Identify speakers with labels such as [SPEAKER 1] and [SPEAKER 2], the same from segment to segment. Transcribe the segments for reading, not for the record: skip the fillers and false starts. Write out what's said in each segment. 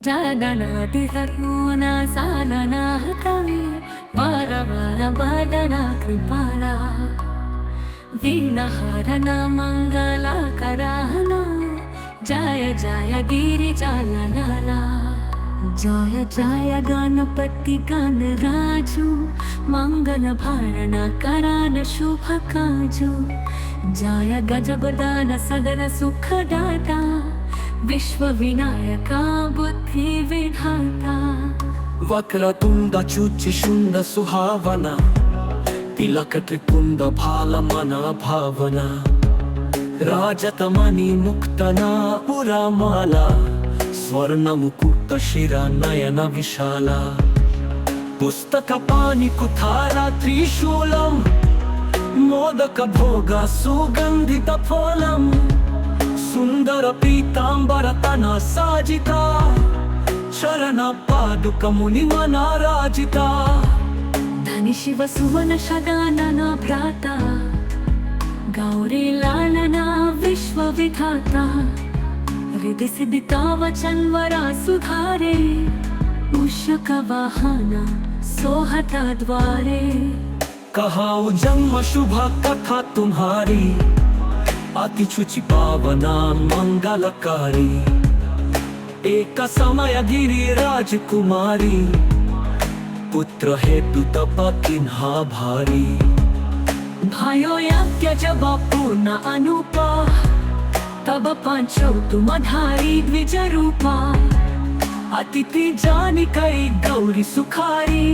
[SPEAKER 1] జగన్నాథిహరుణ సాలనాహతవి వరవర వదన కృపాల వీణహరణ మంగళకరహణ జయ జయ గిరిజాలనాల జయ జయ గణపతి గణరాజు మంగళ భరణ కరాన శుభ కాజు జయ గజగదాన సదన సుఖదాత विश्व विनायका बुद्धि विधाता
[SPEAKER 2] वक्रतुंड शुंड सुहावना तिलक त्रिपुंड भाल मन भावना राजतमणि मुक्तना पुरामाला स्वर्ण मुकुट शिरा नयन विशाला पुस्तक पाणि कुठारा त्रिशूलम मोदक भोग सुगंधित फलम सुंदर पीतांबर तना साजिता चरण पादुक मुनि मनाराजिता
[SPEAKER 1] धनि शिव सुवन शगानना भ्राता गौरी लालना विश्व विधाता हृदय सिद्धिता वचन वरा सुधारे मूषक वाहन सोहता द्वारे
[SPEAKER 2] कहाऊ जन्म शुभ कथा तुम्हारी अति शुचि पावना मंगलकारी एक समय गिरी राजकुमारी पुत्र हेतु तप किन्हा भारी
[SPEAKER 1] भयो यज्ञ जब पूर्ण अनुपा तब पांचो तुम धारी द्विज रूपा अतिथि जानी कई गौरी सुखारी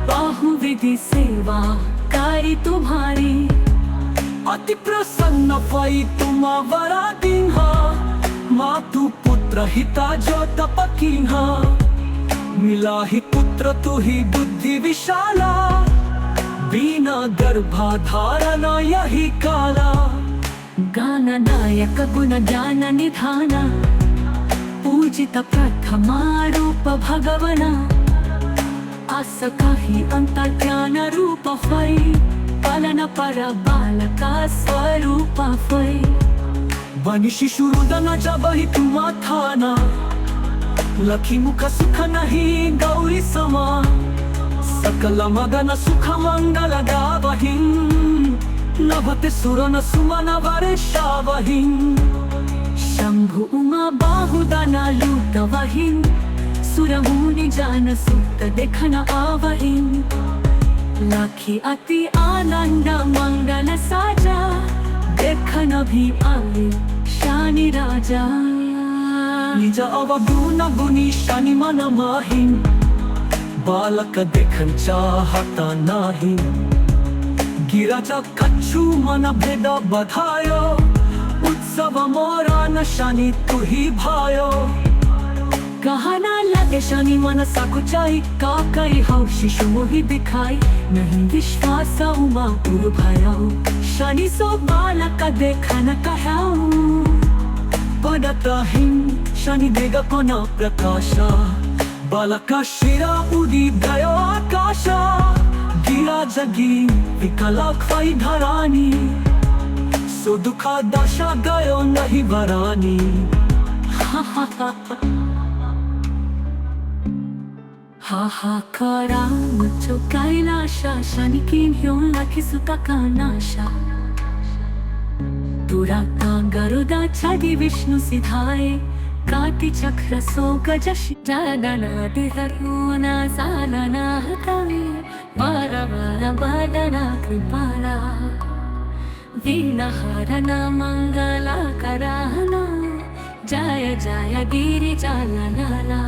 [SPEAKER 1] बाहु विधि सेवा कारी तुम्हारी अति प्रसन्न भई तुम वरा दीन्हा मातु पुत्र हिता जो तप कीन्हा मिला ही पुत्र तु ही बुद्धि विशाला बिना गर्भाधारण यही काला गान नायक गुण ज्ञान निधान पूजित प्रथमा रूप भगवना आस काही अंतर्ज्ञान रूप फै पालन पर बालका स्वरूप फै
[SPEAKER 2] बनि शिशु रुदन जब ही तुम थाना लखी मुख सुख नहीं गौरी समा सकल मगन सुख मंगल गावहिं नभते सुरन सुमन वर्षावहिं
[SPEAKER 1] शंभु उमा बाहुदना लूटवहिं सुरमुनि जान सुत देखन आवहिं लाखी अति आनंद मंगल साजा देखन भी आए शानी राजा
[SPEAKER 2] निज अवगुण गुणी शनि मन माहिं बालक देखन चाहता नाही गिरजा कच्छु मन भेद बधायो उत्सव मोरा न शनि तु ही भायो
[SPEAKER 1] कहना लगे शनि मन सकुचाई का कई हो शिशु मोहि दिखाई नहीं विश्वास उमा पुर भयो शनि सो बालक देखन कहाऊ
[SPEAKER 2] पडतहिं शनि देग कोन प्रकाशा बालक शिरा उदी गयो आकाशा गिरा जगी विकला खै धरानी सो दुखा दशा गयो नहीं वरानी
[SPEAKER 1] हाहाकारा मुझो कैलाशा शनि की ह्यों लाखी सुता का नाशा दुराता गरुदा छादी विष्णु सिधाए काटी चक्र सो गजशी जगन्नाथिहरुण सालनाहतवे वरवर वदन कृपाला वीणहरణ मंगलकरहण जय जय गिरिजालनाला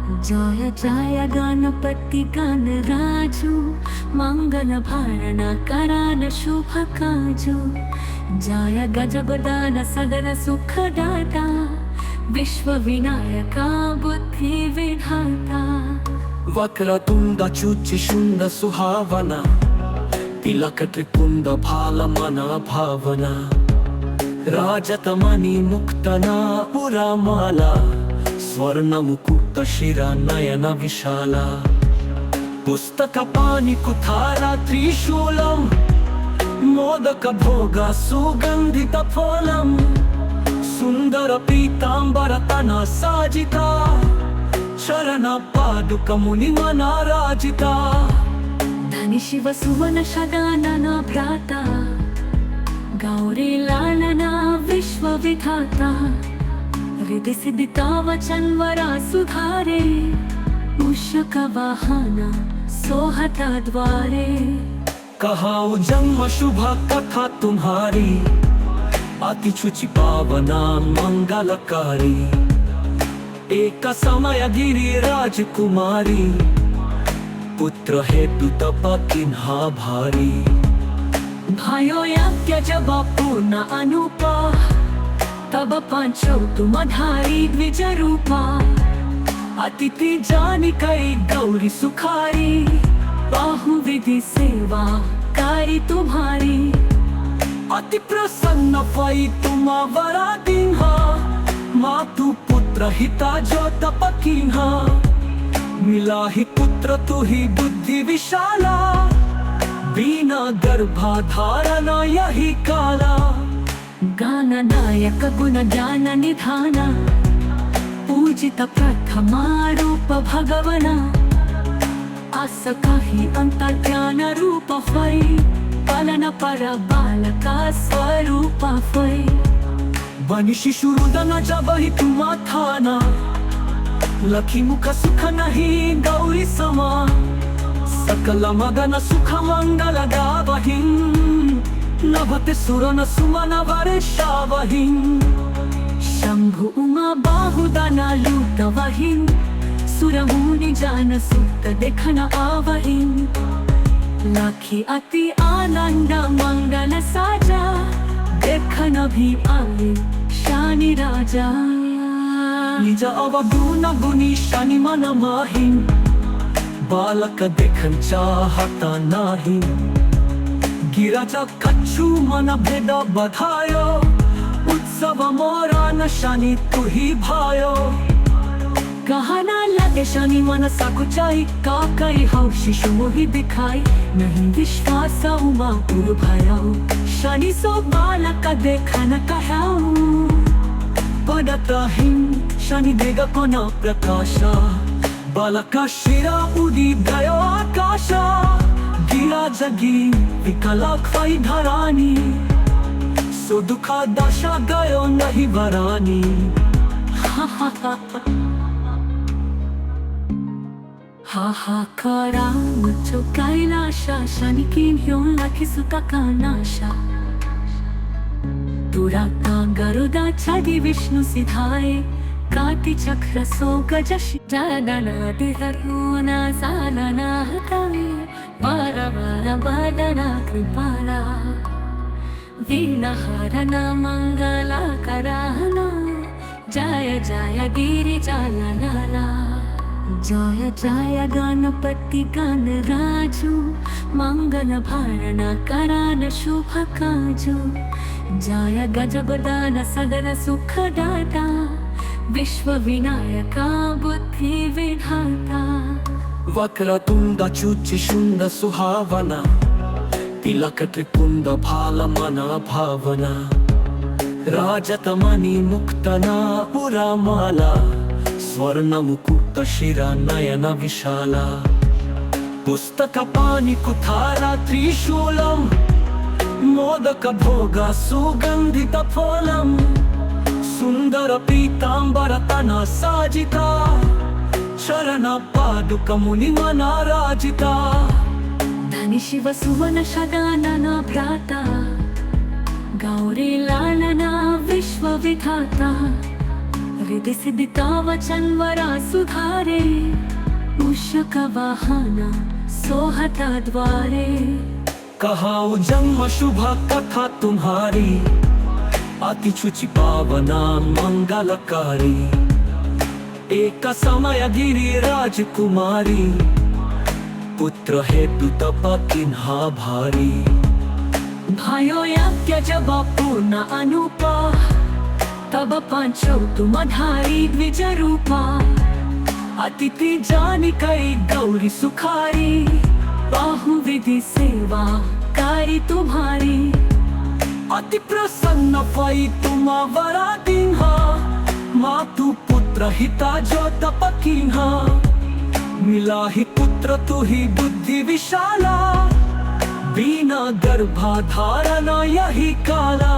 [SPEAKER 1] जय जय गणपति गणराजु मंगल भरण करान शुभ काजु जय गजगदान सदन सुखदाता विश्व विनायका बुद्धि विधाता
[SPEAKER 2] वक्रतुंड शुंड सुहावना तिलक त्रिपुंड भाल मन भावना राजतमणि मुक्तना पुरामाला स्वर्ण मुकुट शिरा नयन विशाला पुस्तक पाणि कुठारा त्रिशूलम मोदक भोग सुगंधित फलम सुंदर पीतांबर तना साजिता शरण पादुक मुनि मना राजिता
[SPEAKER 1] धनी शिव सुवन शगानना भ्राता गौरी लालना विश्व विधाता हृदय सिद्धिता वचन वरा सुधारे मूषक वाहना सोहता द्वारे
[SPEAKER 2] कहाऊ जन्म शुभ कथा तुम्हारी अति शुचि पावना मंगलकारी एक समय गिरी राजकुमारी पुत्र हेतु तप किन्हा भारी
[SPEAKER 1] भयो यज्ञ जब पूर्ण अनुपा तब पांचो तुम धारी द्विज रूपा अतिथि जानी कई गौरी सुखारी बाहु विधि सेवा कारी तुम्हारी अति प्रसन्न भई तुम वरा दीन्हा मातु पुत्र हिता जो तप कीन्हा मिला ही पुत्र तु ही बुद्धि विशाला बिना गर्भाधारण यही काला गान नायक गुण ज्ञान निधान पूजित प्रथमा रूप भगवना आस काही अंतर्ज्ञान रूप होय पालन पर बालका स्वरूप होय बनी शिशु रुदन जब ही तुम थाना लखी मुख सुख नहीं गौरी समा सकल मगन सुख मंगल गावहिं नभते सुरन सुमन वर्षावहिं शंभु उमा बाहुदना लूटवहिं सुर मुनि जान सुत देखन आवहिं लाखी अति आनंद मंगल साजा देखन भी आए शानी राजा निज अवगुण गुणी शनि मन माहिं बालक देखन चाहता नाही गिरजा कच्छु मन भेद बधायो उत्सव मोरा न शनि तु ही भायो कहना लगे शनि मन सकुचाई का कई हो शिशु मोहि दिखाई नहीं विश्वास उमा गुरु भयो शनि सो बालक देखन कहाऊ पडता शनि देगा कोना प्रकाशा बालका शिरा उदी गयो आकाशा गिरा जगी विकला खाई धरानी सो दुखा दशा गयो नहीं वरानी हाहाकारा मुझो कैलाशा शनि की लाखी सुता का नाशा दुराता गरुदा छादी विष्णु सिधाए काटी चक्र सो गजश जादनाति हरुना सालना हतवे बार बार बादना कृपाला वीणहरना मंगला कराहना जय जय गिरि जालनाला जय जय गणपति गणराजु मंगल भारणा करान शुभ काजु जय गजगदान सदन सुखदाता विश्व विनायका बुद्धि विधाता
[SPEAKER 2] वक्रतुंड चुचि शुंड सुहावना तिलक त्रिपुंड भाल मना भावना राजतमणि मुक्तना पुरा माला स्वर्ण मुकुट शिरा नयन विशाला पुस्तक पाणि कुठारा त्रिशूलम मोदक भोग सुगंधित फलम सुंदर पीतांबर तना साजिता शरण पादुक मुनि मना राजिता धनी शिव सुवन शगानना भ्राता गौरी लालना विश्व विधाता हृदय सिद्धिता वचन वरा सुधारे मूषक वाहना सोहता द्वारे कहाऊ जन्म शुभ कथा तुम्हारी अति शुचि पावना मंगलकारी एक समय गिरी राजकुमारी पुत्र हेतु तप किन्हा भारी भयो यज्ञ जब पूर्ण अनुपा तब पांचो तुम धारी द्विज रूपा अतिथि जानी कई गौरी सुखारी बाहु विधि सेवा कारी तुम्हारी अति प्रसन्न भई तुम वरा दीन्हा मातु पुत्र हिता जो तप कीन्हा मिला ही पुत्र तू ही बुद्धि विशाला, बिना गर्भाधारण यही काला।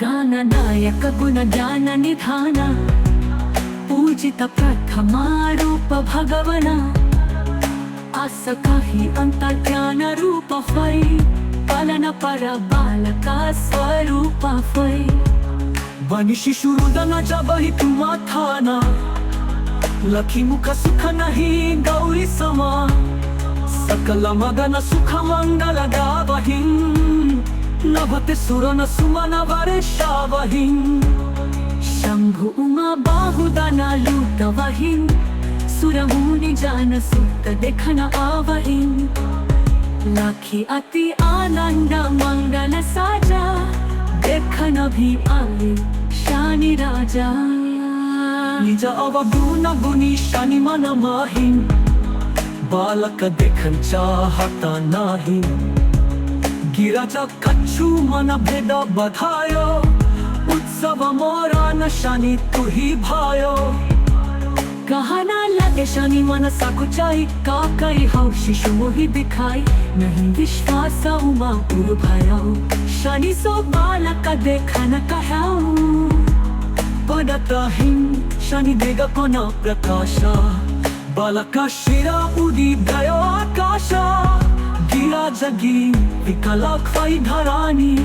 [SPEAKER 1] गाननायक गुण ज्ञान निधान, पूजित प्रथमा रूप भगवना। आस काही अंतर्ज्ञान रूप होय, पालन पर बालका स्वरूप होय।
[SPEAKER 2] बनी शिशु रुदन जबहि तुम्हा थाना, लखी मुख सुख नहीं गौरी समा। सकल मगन सुख मंगल गावहिं, नभते सुरन सुमन वर्षावहिं।
[SPEAKER 1] शंभु उमा बाहुदना लूटवहिं, सुर मुनि जान सुत देखन आवहिं। लाखी अति आनंद मंगल साजा, देखन भी आए शानी राजा।
[SPEAKER 2] निज अवगुण गुणी शनि मन माहिं, बालक देखन चाहता नाही। गिरज कछु मन भेद बधायो, उत्सव मोरा न शनि तू ही भायो।
[SPEAKER 1] कहना लगे शनि मन सकुचाई, काकई हौ शिशु मोहि दिखाई। नहीं विश्वास उमा पुर भयो, शनि सो बालक देखन कहाऊ।
[SPEAKER 2] पडताहिं शनि देग कोना प्रकाशा, बालका शिरा उदी गयो आकाशा। गिरा जगी विकला ख्वाई धरानी,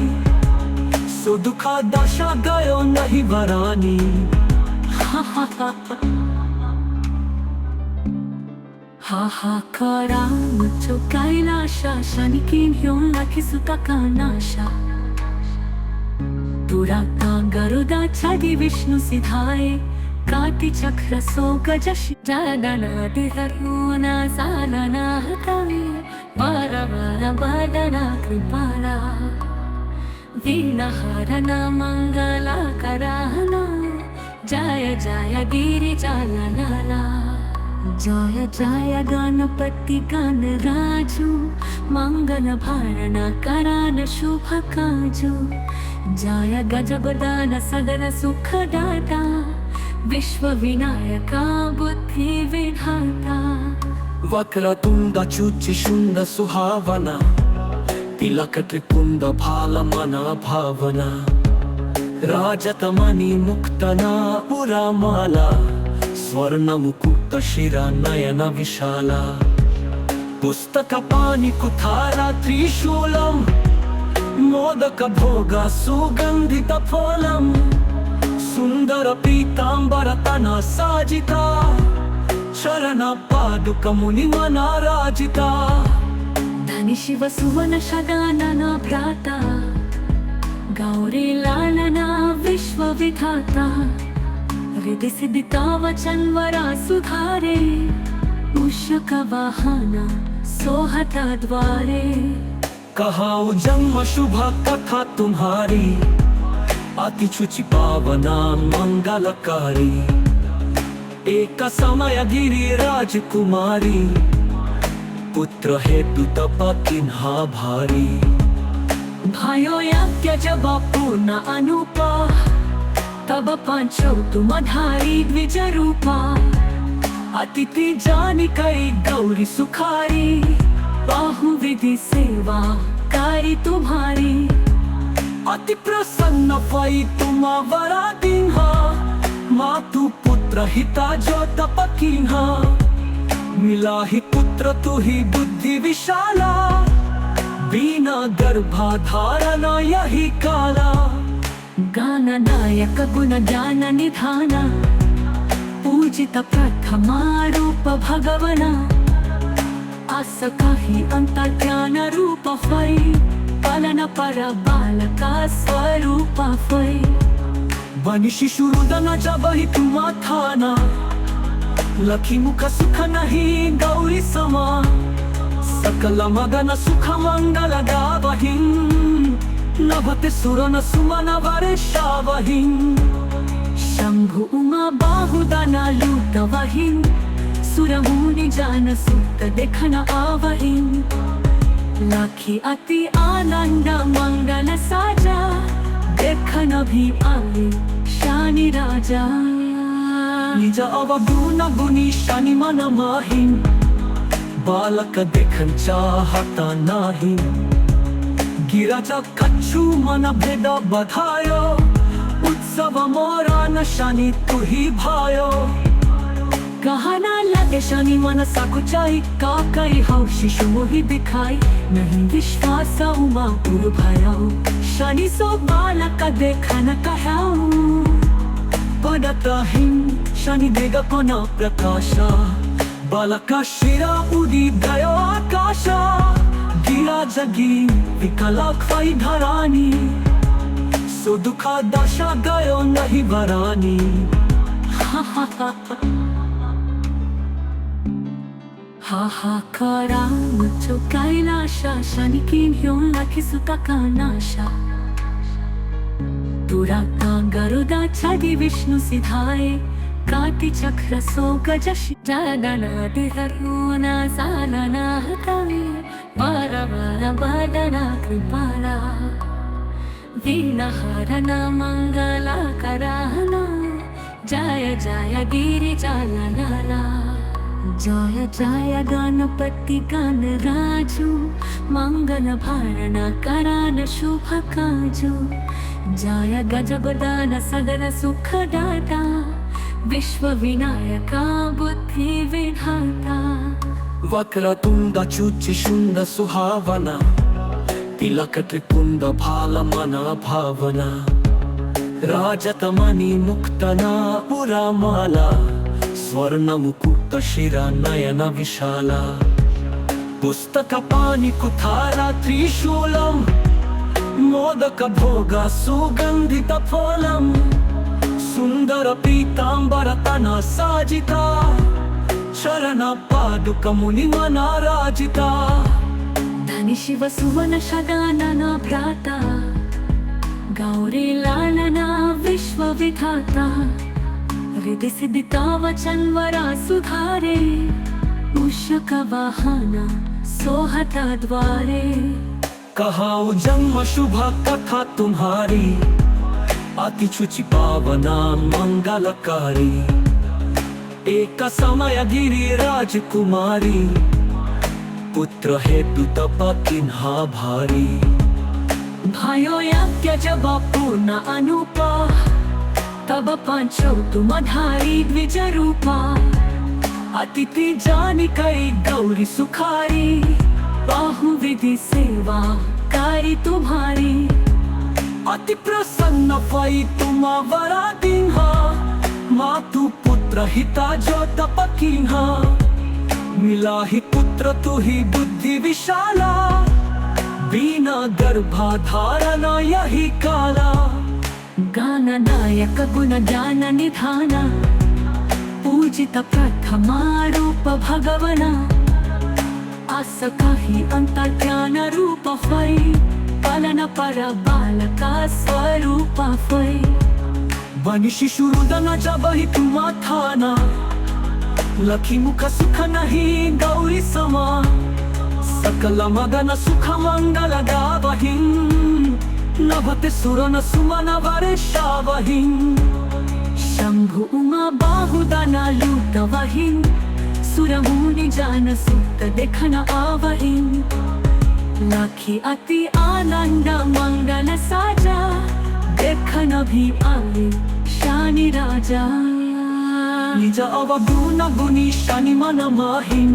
[SPEAKER 2] सो दुखा दशा गयो नहीं वरानी।
[SPEAKER 1] हाहाकारा मुझो कैलाशा, शनि की ह्यों लाखी सुता का नाशा। दुराता गरुदा छादी विष्णु सिधाए, काटी चक्र सो गजश। जादना दिहरुना सालना हतवे, बार बार बदना कृपाला। वीणा हरना मंगला कराहना, जय जय गिरिजाला। जय जय गणपति गणराजु, मंगल भारण करान शुभ काजु। जय गजगदान सदन सुखदाता, विश्व विनायका बुद्धि विधाता।
[SPEAKER 2] वक्रतुंड चुचि शुंड सुहावना, तिलक त्रिपुंड भाल मना भावना। राजतमणि मुक्तना पुरा माला, स्वर्ण मुकुट शिरा नयन विशाला। पुस्तक पाणि कुठारा त्रिशूलम, मोदक भोग सुगंधित फलम। सुंदर पीतांबर तना साजिता, चरण पादुक मुनि मना राजिता।
[SPEAKER 1] धनि शिव सुवन शगानना भ्राता, गौरी लालना विश्व विधाता। हृदय सिद्धिता वचन वरा सुधारे, मूषक वाहना सोहता द्वारे।
[SPEAKER 2] कहाऊ जन्म शुभ कथा तुम्हारी, अति शुचि पावना मंगलकारी। एक समय गिरी राजकुमारी, पुत्र हेतु तप किन्हा भारी।
[SPEAKER 1] भयो यज्ञ जब पूर्ण अनुपा, तब पांचो तुम धारी द्विज रूपा। अतिथि जानी कई गौरी सुखारी, बाहु विधि सेवा कारी तुम्हारी। अति प्रसन्न भई तुम वरा दीन्हा, मातु पुत्र हिता जो तप कीन्हा। मिला ही पुत्र तू ही बुद्धि विशाला, बिना गर्भाधारण यही काला। गाननायक गुण ज्ञान निधान, पूजित प्रथमा रूप भगवना। आस काही अंतर्ज्ञान रूप होय, पालन पर बालका स्वरूप होय। बनी शिशु रुदन जबहि तुम्हा थाना, लखी मुख सुख नहीं गौरी समा। सकल मगन सुख मंगल गावहिं, नभते सुरन सुमन वर्षावहिं। शंभु उमा बाहुदना लूटवहिं, सुर मुनि जान सुत देखन आवहिं। लाखी अति आनंद मंगल साजा, देखन भी आए शानी राजा।
[SPEAKER 2] निज अवगुणी शनि मन माहीन बालक देखन चाहता नाही गिराजा कच्छु मन भेद बधायो उत्सव मोरा न शनि तुही भायो
[SPEAKER 1] कहना लगे शनि मन सकुचाई काकई हौशी मोहि दिखाई नहीं विश्वास उमा पुर भयो शनि सो बालक देखन कहाऊ
[SPEAKER 2] पडतहीन शनि देग कोण प्रकाश बालका शिरा उडी गयो आकाश गिरा जगी विकला ख्वाई धरानी सो दुखा दशा गयो नहीं बरानी
[SPEAKER 1] हाहाकारा मुझो कैलाशा शनि की घेऊन लाखी सुता कानाशा दुराता गरुदा छादी विष्णु सिधाए काटी चक्र सो गजशी जादना दिहरुना सालना हतावे बारा बादना कृपाला वीणहरना मंगला कराहना जय जय गिरिजालनाला जय जय गणपति गणराजु मंगल भारण करान शुभ काजु जय गजगदान सदन सुखदाता विश्व विनायका बुद्धि विधाता
[SPEAKER 2] वक्रतुंड चुचि शुंड सुहावना तिलक त्रिपुंड भाल मन भावना राजतमणि मुक्तना पुरामाला स्वर्ण मुकुट शिरा नयन विशाला पुस्तक पाणि कुठारा त्रिशूलम मोदक भोग सुगंधित फलम सुंदर पीतांबर तना साजिता चरण पादुक मुनि मनाराजिता
[SPEAKER 1] धनि शिव सुवन शगानना भ्राता गौरी लालना विश्व विधाता हृदय सिद्धिता वचन वरा सुधारे मूषक वाहना सोहता द्वारे
[SPEAKER 2] कहाऊ जन्म शुभ कथा तुम्हारी अति शुचि पावना मंगलकारी एक समय गिरी राजकुमारी पुत्र हेतु तप किन्हा भारी
[SPEAKER 1] भयो यज्ञ जब पूर्ण अनुपा तब पांचो तुम धारी द्विज रूपा अतिथि जानी कई गौरी सुखारी बाहु विधि सेवा कारी तुम्हारी
[SPEAKER 2] अति प्रसन्न भई तुम वरा दिन्हा मातु पुत्र हिता जो तप किन्हा मिला ही पुत्र तु ही बुद्धि विशाला बिना गर्भाधारण यही काला
[SPEAKER 1] गान नायक गुण ज्ञान निधाना पूजित प्रथमा रूप भगवना आस काही अंतर्ज्ञान रूप फै पालन पर बालका स्वरूप फै
[SPEAKER 2] बनि शिशु रुदन जब ही तुम थाना लखी मुख सुख नहीं गौरी समा सकल मगन सुख मंगल गावहिं नभते सुरन सुमन वर्षावहिं
[SPEAKER 1] शंभु उमा बाहुदना लूटवहिं सुरमुनि जान सुत देखन आवहिं लाखी अति आनंद मंगल साजा देखन भी आवे शनि राजा
[SPEAKER 2] निज अवगुणी शनि मन माहीन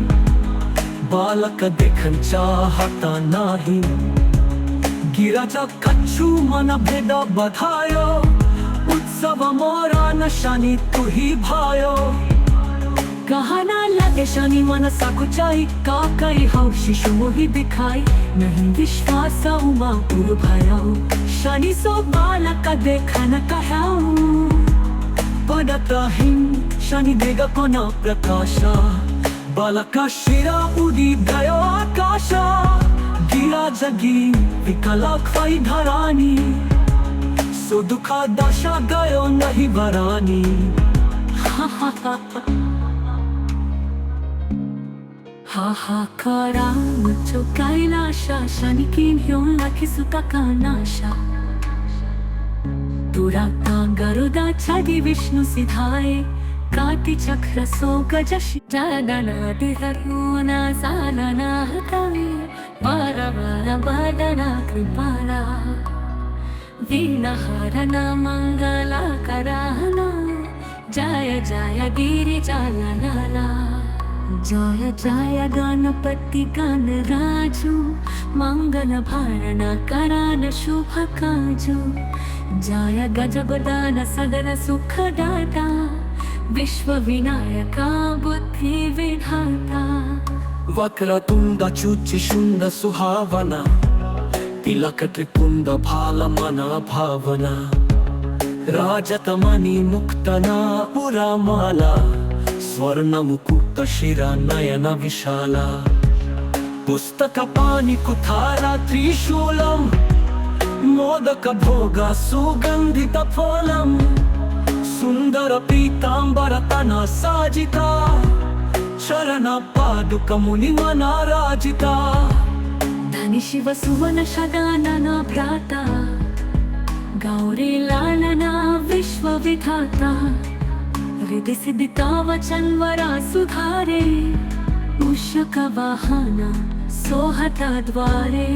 [SPEAKER 2] बालक देखन चाहता नाही गिराजा कच्छु मन भेद बधायो उत्सव मोरा न शनि तुही भायो
[SPEAKER 1] कहना लगे शनि मन सकुचाई काकई हौशी मोहि दिखाई नहीं विश्वास उमा पुर भयो शनि सो बालक देखन कहाऊ
[SPEAKER 2] पडतहीन शनि देग कोण प्रकाश बालका शिरा उडी गयो आकाश गिरा जगी विकला ख्वाई धरानी सो दुखा दशा गयो नहीं बरानी
[SPEAKER 1] हाहाकारा मुझो कैलाशा शनि की घेऊन लाखी सुता कानाशा दुराता गरुदा छादी विष्णु सिधाए काटिचक्र सोगजशि जगनादिहरुना सालना हतवे वरवरवदना कृपाला वीणहरणा मङ्गलकराना जय जय गिरिजालनाला जय जय गणपति गणराजु मंगल भारण करान शुभ काजु जय गजगदान सदन सुखदाता विश्व विनायका बुद्धि विधाता
[SPEAKER 2] वक्रतुंड शुचिशुंड सुहावना तिलक त्रिपुंड भालमना भावना राजतमणि मुक्तना पुरामाला स्वर्ण मुकुट शिरा नयन विशाला पुस्तक पाणि कुठारा त्रिशूलम मोदक भोग सुगंधित फलम सुंदर पीतांबर तना साजिता चरण पादुक मुनि मनाराजिता
[SPEAKER 1] धनि शिव सुवन शगानना भ्राता गौरी लालना विश्व विधाता हृदय सिद्धिता वचन वरा सुधारे मूषक वाहना सोहता द्वारे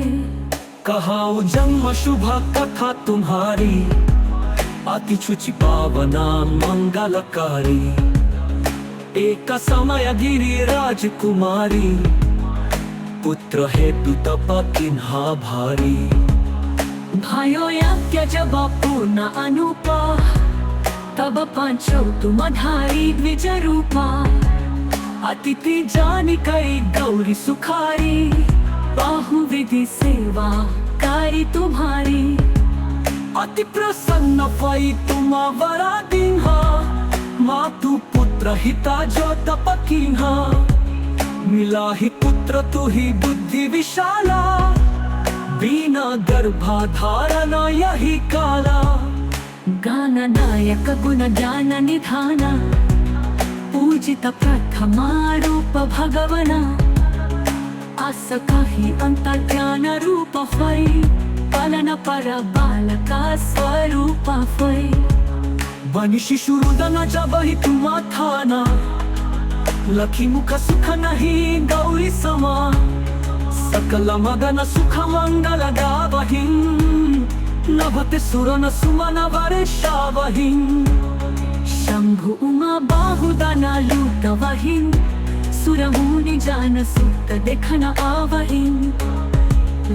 [SPEAKER 2] कहाऊ जन्म शुभ कथा तुम्हारी अति शुचि पावना मंगलकारी एक समय गिरी राजकुमारी पुत्र हेतु तप किन्हा भारी
[SPEAKER 1] भयो यज्ञ जब पूर्ण अनुपा तब पांचो तुम धारी द्विज रूपा अतिथि जानी कई गौरी सुखारी बाहु विधि सेवा कारी तुम्हारी अति प्रसन्न भई तुम वरा दीन्हा मातु पुत्र हिता जो तप कीन्हा मिला ही पुत्र तु ही बुद्धि विशाला बिना गर्भाधारण यही काला गान नायक गुण ज्ञान निधान पूजित प्रथमा रूप भगवना आस काही अंतर्ज्ञान रूप होई पालन पर बालका स्वरूप होई बनि शिशु रुदन जब ही तुम थाना लखी मुख सुख नहीं गौरी समा सकल मगन सुख मंगल गावहिं नभते सुरन सुमन वर्षावहिं शंभु उमा बाहुदना लूटवहिं सुरमुनि जान सुत देखन आवहिं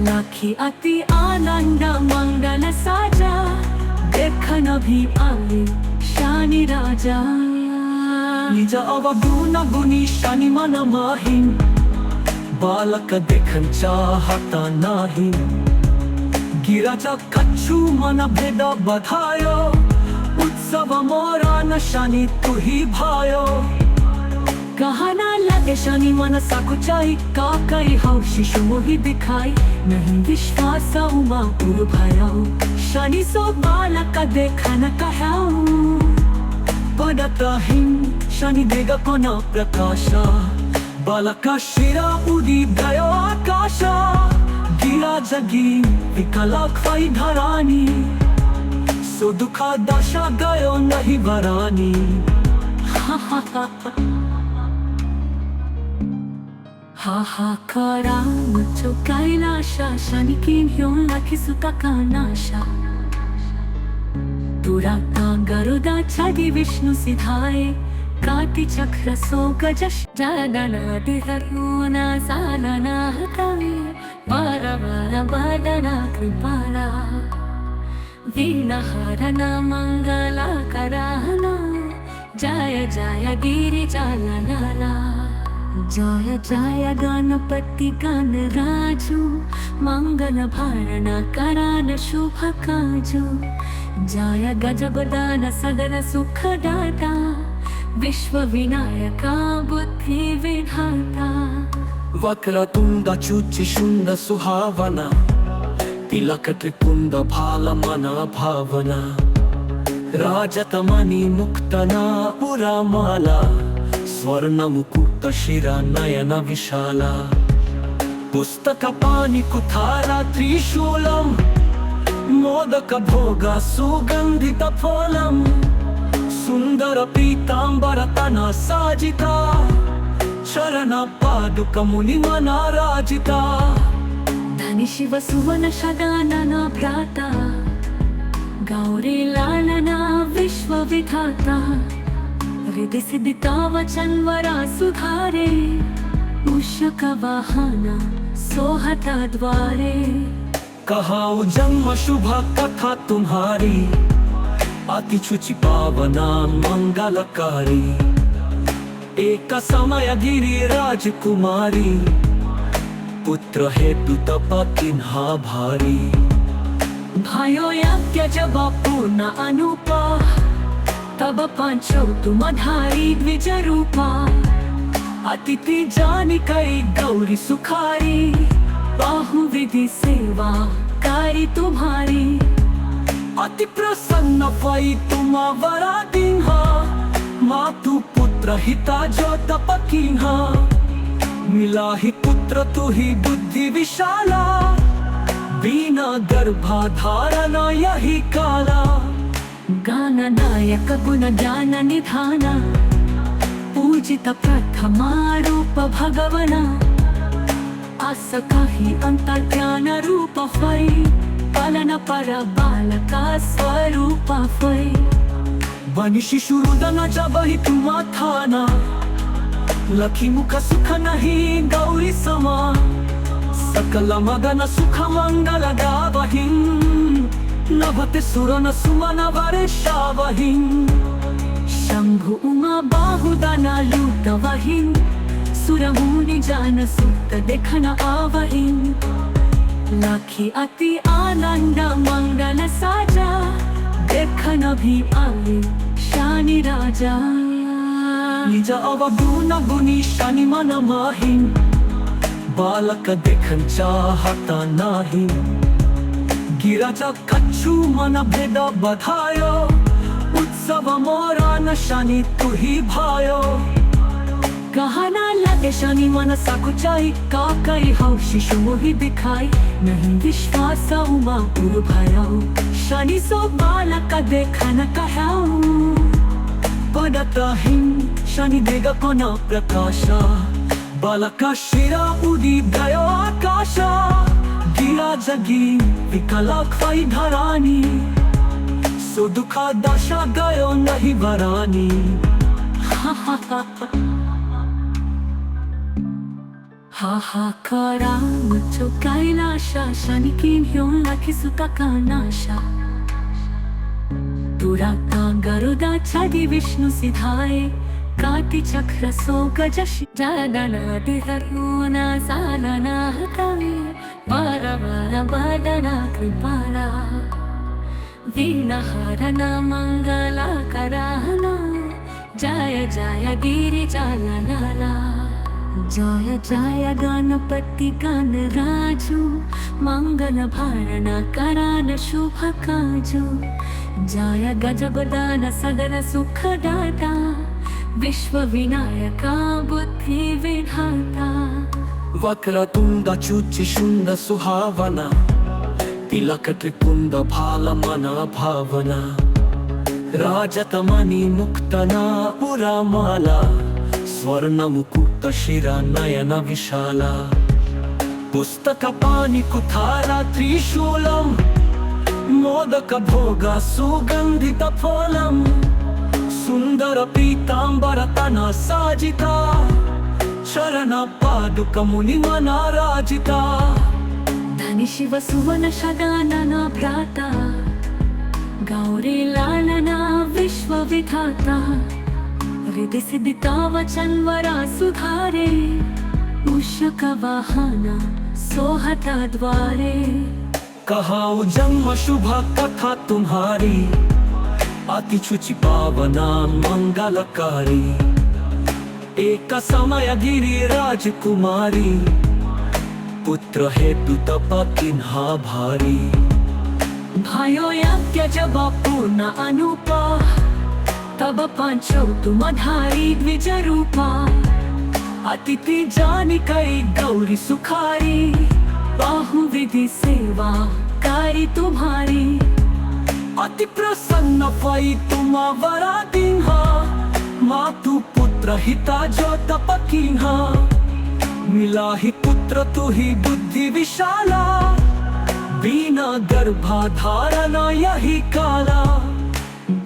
[SPEAKER 1] लाखी अति आनंद मंगल साजा देखन भी आवे शानि राजा निज अवगुण गुणी शनि मन माहिं बालक देखन चाहता नाही गिरजा कच्छु मन भेद बधायो उत्सव मोरा न शनि तु ही भायो कहना लगे शनि मन सकुचाई का कई हो शिशु मोहि दिखाई नहीं विश्वास उमा पुर भयो शनि सो बालक देखन कहाऊ पदतहिं शनि देग कोन प्रकाशा बालक शिरा उदी गयो आकाश गिरा जगी विकला ख्वाई धरानी सो दुखा दशा गयो नहीं वरानी हाहाकारा मुझो कैलाशा शनि किन्ह्यो लखी सुता का नाशा दुराता गरुदा छादी विष्णु सिधाए काटी चक्र सो गजश जगनादिहरुना सालना हतवे वरवरवदना कृपाला वीणहरणा मङ्गलकराना जय जय गिरिजालनाला जय जय गणपति गणराजु मंगल भारण करान शुभ काजु जय गजगदान सदन सुखदाता विश्व विनायका बुद्धि विधाता
[SPEAKER 2] वक्रतुंड शुचिशुंड सुहावना तिलक त्रिपुंड भालमना भावना राजतमणि मुक्तना पुरामाला स्वर्ण मुकुट शिरा नयन विशाला पुस्तक पाणि कुठारा त्रिशूलम मोदक भोग सुगंधित फलम सुंदर पीतांबर तना साजिता शरण पादुक मुनि मना राजिता
[SPEAKER 1] धनी शिव सुवन शगानन भ्राता गौरी लालना विश्व विधाता हृदय सिद्धिता वचन वरा सुधारे मूषक वाहना सोहता द्वारे
[SPEAKER 2] कहाऊ जन्म शुभ कथा तुम्हारी अति शुचि पावना मंगलकारी एक समय गिरिराज कुमारी पुत्र हेतु तप किन्हा भारी
[SPEAKER 1] भयो यज्ञ जब पूर्ण अनुपा तब पंचो तुम धारी द्विज रूपा अतिथि जानी कई गौरी सुखारी बाहुविधि सेवा कारी तुम्हारी अति प्रसन्न भई तुम वरा दीन्हा मातु पुत्र हिता जो तप कीन्हा मिला ही पुत्र तू ही बुद्धि विशाला बिना गर्भाधारण यही काला गान नायक गुण ज्ञान निधान पूजित प्रथमा रूप भगवना आस काही अंतर्ज्ञान रूप होई पालन पर बालका स्वरूप होई बनी शिशु रुदन जब ही तुम थाना लखी मुख सुख नहीं गौरी समा सकल मगन सुख मंगल गावहिं नभते सुरन सुमन वर्षावहिं शंभु उमा बाहुदना लूटवहिं सुरमुनि जान सुत देखन आवहिं लाखी अति आनंद मंगल साजा देखन भी आवे शानि राजा निज अवगुण गुणी शनि मन माहिं बालक देखन चाहता नाही गिराजा कच्छु मन भेद बधायो उत्सव मोरा न शनि तू ही भायो कहना लगे शनि मन सकुचाई का कई हौ शिशु मोहि दिखाई नहीं विश्वास उमा पुर भयो शनि सो बालक देखन कहाऊ पडतहिं शनि देगा कोना प्रकाशा बालका शिरा उदिदयो आकाशा गिरा जगी विकला ख्वाई धरानी सो दुखा दशा गयो नहीं वरानी हाहाकारा मुझो कैलाशा शनि की ह्यों लाखी सुता का नाशा दुराता गरुदा छादी विष्णु सिधाए काति चक्र सो गजश जादना दिहरुना सालना हतवे पारवार बदना कृपाला वीणहारना मंगला कराहना जय जय गिरिजालला जय जय गणपति गणराजु मंगल भारणा करान शुभ काजु जय गजबदान सगन सुख दाता विश्व विनायका बुद्धि विधाता
[SPEAKER 2] वक्रतुंड चुचि शुंड सुहावना तिलक त्रिपुंड भाल मना भावना राजतमणि मुक्तना पुरामाला स्वर्ण मुकुट शिरा नयन विशाला पुस्तक पाणि कुठारा त्रिशूलम मोदक भोगा सुगंधित फलम सुंदर पीतांबर तना साजिता शरण पादुक मुनि मना राजिता
[SPEAKER 1] धनी शिव सुवन शगानन भ्राता गौरी लालना विश्व विधाता हृदय सिद्धिता वचन वरा सुधारे मूषक वाहना सोहता द्वारे
[SPEAKER 2] कहाऊ जन्म शुभ कथा तुम्हारी अति शुचि पावना मंगलकारी एक समय गिरिराज कुमारी पुत्र हेतु तप किन्हा भारी
[SPEAKER 1] भयो यज्ञ जब पूर्ण अनुपा तब पंचो तुम धारी द्विज रूपा अतिथि जानी कई गौरी सुखारी बाहुविधि सेवा कारी तुम्हारी
[SPEAKER 2] अति प्रसन्न फई तुम्हा वरादिन्हा मातु पुत्र हिता जो तपकिन्हा मिला ही पुत्र तू ही बुद्धि विशाला बिना गर्भाधारणा यही काला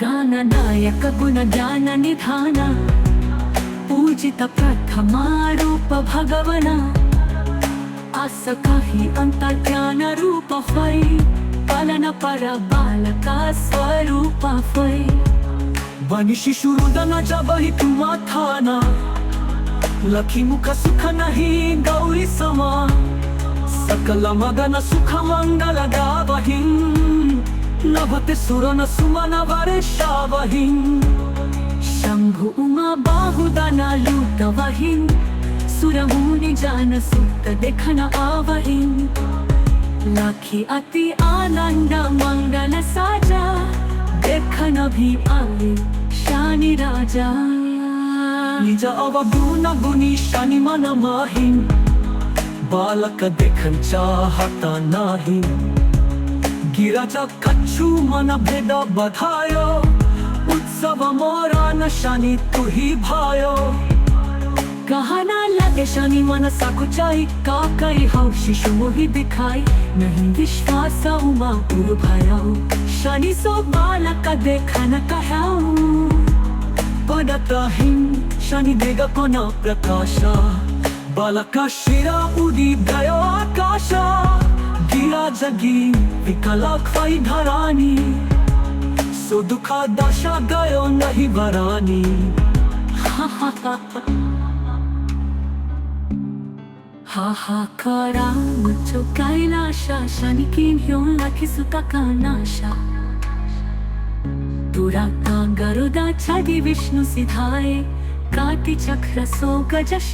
[SPEAKER 1] गाननायक गुण ज्ञान निधान पूजित प्रथमा रूप भगवना आस काही अंतर्ज्ञान रूप फै पालन पर बालका स्वरूप फै
[SPEAKER 2] बनी शिशु रुदन जब ही तुम्हा थाना लखी मुख सुख नहीं गौरी समा सकल मगन सुख मंगल गावहिं नभते सुरन सुमन वर्षावहिं
[SPEAKER 1] शंभु उमा बाहुदना लूटवहिं सुरमुनि जान सुत देखन आवहिं लाखी अति आनंद मंगल साजा देखन भी आवे शानी राजा
[SPEAKER 2] निज अवगुण गुणी शनि मन माहिं बालक देखन चाहता नाही गिराजा कच्छु मन भेद बधायो उत्सव मोरा न शनि तू ही भायो
[SPEAKER 1] कहना लगे शनि मन सकुचाई का कई हौ शिशु मोहि दिखाई नहीं विश्वास उमा पूर भयाऊ शनि सो बालक देखन कहाऊ
[SPEAKER 2] पडताहिं शनि देगा कोना प्रकाशा बालका शिरा उदी गयो आकाशा गिरा जगी विकला खाई धरानी सो दुखा दशा गयो नहीं वरानी
[SPEAKER 1] हाहाकारा मुझो कैलाशा शनि की ह्यों लाखी सुता का नाशा दुराता गरुदा छादी विष्णु सिधाए काटी चक्र सो गजश